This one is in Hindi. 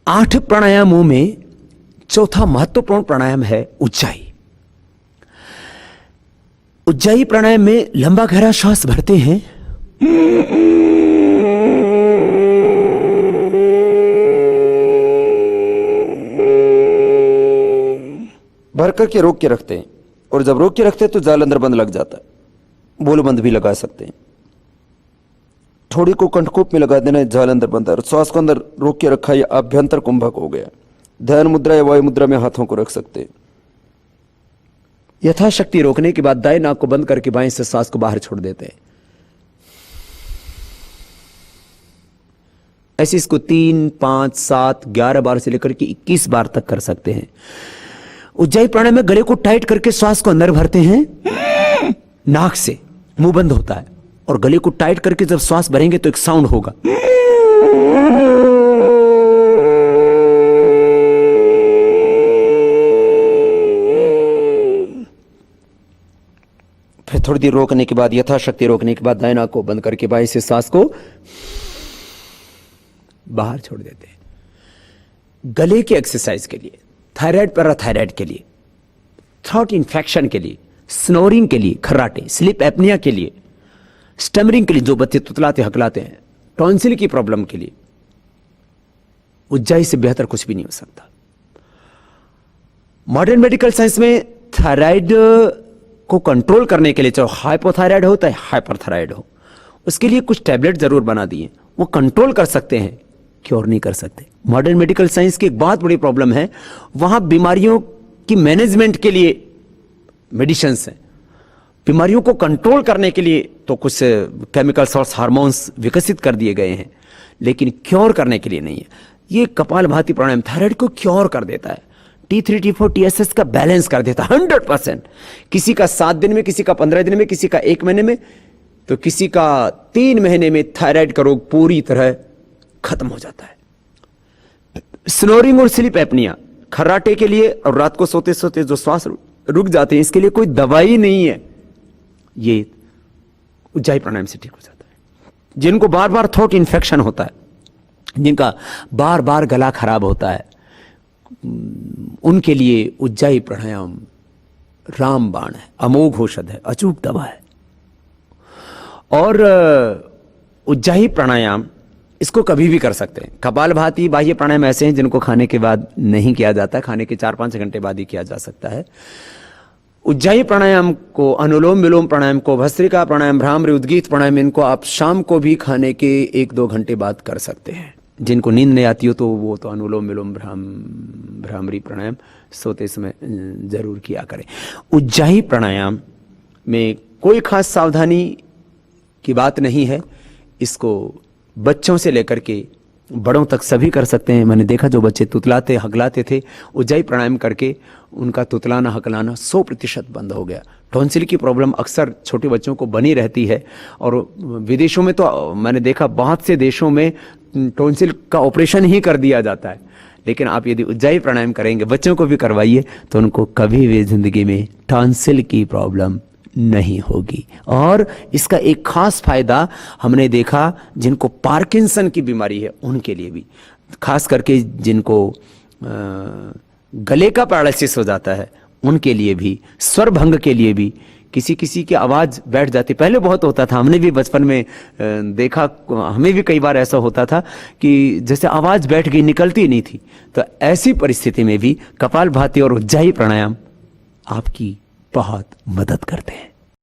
8 प्राणायामों में चौथा महत्वपूर्ण प्राणायाम है उज्जाई। उज्जाई प्राणायाम में लंबा गहरा श्वास भरते हैं, भर करके रोक के रखते हैं, और जब रोक के रखते हैं तो जाल अंदर बंद लग जाता है। बोल बंद भी लगा सकते हैं। थोड़ी को कंठकूप में लगा देना है, जाल अंदर बंद है, और श्वास को अंदर रोक के रखा, या अभ्यंतर कुंभक हो गया। ध्यान मुद्रा या वायु मुद्रा में हाथों को रख सकते हैं। यथाशक्ति रोकने के बाद दाएं नाक को बंद करके बाएं से सांस को बाहर छोड़ देते हैं। ऐसे इसको 3, 5, 7, 11 बार से लेकर के 21 बार तक कर सकते हैं। उज्जाई प्राणायाम में गले को टाइट करके श्वास को अंदर भरते हैं, नाक से मुंह बंद होता है, और गले को टाइट करके जब श्वास भरेंगे तो एक साउंड होगा। फिर थोड़ी देर रोकने के बाद, यथाशक्ति रोकने के बाद, दाएं नाक को बंद करके बाएं से सांस को बाहर छोड़ देते हैं। गले की एक्सरसाइज के लिए, थायराइड पैराथायराइड के लिए, थ्रोट इन्फेक्शन के लिए, स्नोरिंग के लिए, खर्राटे, स्लीप एपनिया के लिए, स्टमरिंग के लिए, जो बच्चे तुतलाते हकलाते हैं, टॉन्सिल की प्रॉब्लम के लिए उज्जाई से बेहतर कुछ भी नहीं हो सकता। मॉडर्न मेडिकल साइंस में थायराइड को कंट्रोल करने के लिए, चाहे हाइपोथायराइड हो चाहे हाइपरथायराइड हो, उसके लिए कुछ टैबलेट जरूर बना दिए। वो कंट्रोल कर सकते हैं, क्योर नहीं कर सकते। मॉडर्न मेडिकल साइंस की एक बहुत बड़ी प्रॉब्लम है, वहां बीमारियों की मैनेजमेंट के लिए मेडिसिन्स हैं। बीमारियों को कंट्रोल करने के लिए तो कुछ केमिकल्स और हार्मोन्स विकसित कर दिए गए हैं, लेकिन क्योर करने के लिए नहीं है। ये कपालभाति प्राणायाम थायराइड को क्योर कर देता है, T3, T4, TSS का बैलेंस कर देता है 100%। किसी का 7 दिन में, किसी का 15 दिन में, किसी का 1 महीने में, तो किसी का 3 महीने में थायराइड का रोग पूरी तरह खत्म हो जाता है। स्नोरिंग और स्लीप एपनिया, खर्राटे के लिए और रात को सोते सोते जो श्वास रुक जाते हैं, इसके लिए कोई दवाई नहीं है। ये उज्जाई प्राणायाम से ठीक हो जाता है। जिनको बार बार थ्रोट इन्फेक्शन होता है, जिनका बार बार गला खराब होता है, उनके लिए उज्जाई प्राणायाम रामबाण है, अमोघ औषध है, अचूक दवा है। और उज्जाई प्राणायाम इसको कभी भी कर सकते हैं। कपालभाति, बाह्य प्राणायाम ऐसे हैं जिनको खाने के बाद नहीं किया जाता, खाने के 4-5 घंटे बाद ही किया जा सकता है। उज्जाई प्राणायाम को, अनुलोम विलोम प्राणायाम को, भस्त्रिका प्राणायाम, भ्रामरी, उद्गीत प्राणायाम, इनको आप शाम को भी खाने के 1-2 घंटे बाद कर सकते हैं। जिनको नींद नहीं आती हो तो वो तो अनुलोम विलोम भ्रामरी प्राणायाम सोते समय जरूर किया करें। उज्जाई प्राणायाम में कोई खास सावधानी की बात नहीं है। इसको बच्चों से लेकर के बड़ों तक सभी कर सकते हैं। मैंने देखा जो बच्चे तुतलाते हकलाते थे, उज्जाई प्राणायाम करके उनका तुतलाना हकलाना 100% बंद हो गया। टॉन्सिल की प्रॉब्लम अक्सर छोटे बच्चों को बनी रहती है, और विदेशों में तो मैंने देखा बहुत से देशों में टॉन्सिल का ऑपरेशन ही कर दिया जाता है। लेकिन आप यदि उज्जाई प्राणायाम करेंगे, बच्चों को भी करवाइए, तो उनको कभी भी जिंदगी में टॉन्सिल की प्रॉब्लम नहीं होगी। और इसका एक खास फायदा हमने देखा, जिनको पार्किंसन की बीमारी है उनके लिए भी, खास करके जिनको गले का पैरालिसिस हो जाता है उनके लिए भी, स्वर भंग के लिए भी, किसी किसी की आवाज बैठ जाती, पहले बहुत होता था, हमने भी बचपन में देखा, हमें भी कई बार ऐसा होता था कि जैसे आवाज बैठ गई, निकलती नहीं थी। तो ऐसी परिस्थिति में भी कपालभाति और उज्जाई प्राणायाम आपकी बहुत मदद करते हैं।